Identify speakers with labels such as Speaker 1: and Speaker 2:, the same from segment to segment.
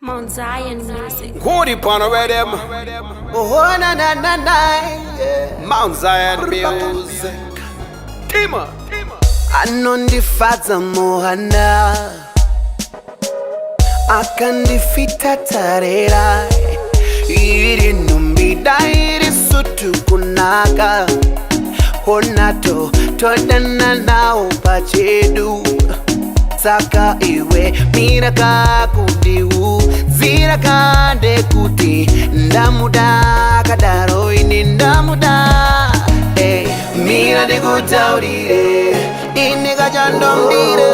Speaker 1: Mount Zion Music.
Speaker 2: Goody Pano them.
Speaker 3: Oh na na na na, yeah.
Speaker 2: Mount Zion Music. Tima.
Speaker 3: Anondifadza mohana akandifita tarera iri numbida iri sutu kunaka honato todana nao pachedu saka iwe miraka kudiu zira kande kuti ndamuda kadaro ini ndamuda mira de gutaurire iniga jandomdire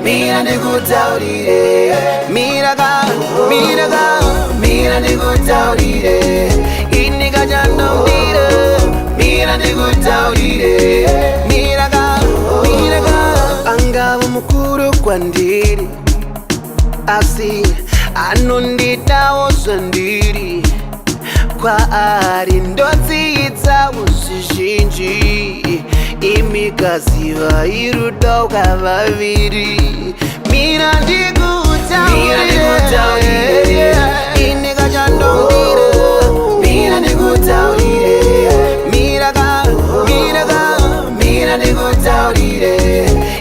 Speaker 3: mira de gutaurire mira de gutaurire iniga jandomdire mira de gutaurire mira angava mukuru kwandiri asi anonditawo zandiri kwa ari ndodzidza uzvizhinji imikaziva irudoka vaviri mira ndikutaurire inika chandomire mira ndikutaurire mira ndikutaurire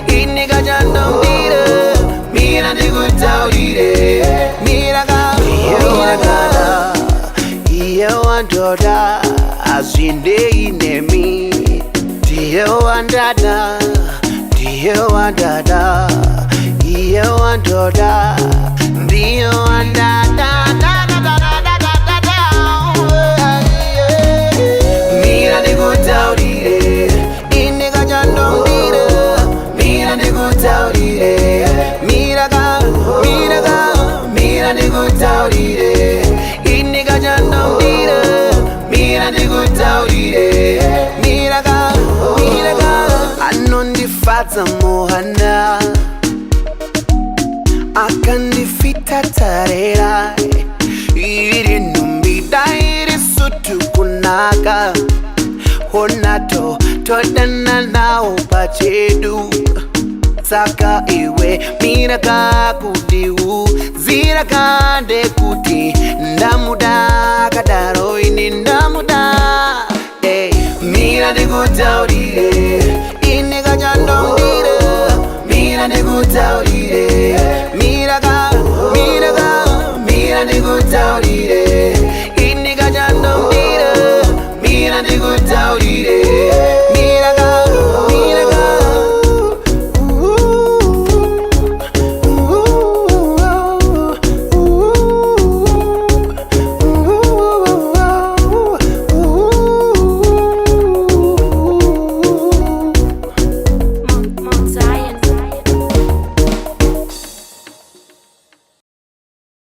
Speaker 3: inika chandomire mira ndikutaurire mira Wandoda azinde inemi Diye wandada Diye wandada Iye wandoda Diye wandada Mira ndikutaurire Inika chandomire Mira ndikutaurire Mira ndikutaurire Inika chandomire Mira ndikutaurire Miraga anondifadza mohana akandifita tarera iri numbida iri sutu kunaka honato todana nao pachedu saka iwe miraga kudiu zira kande kuti ndamuda kadaro ini ndamuda mira ndikutaurire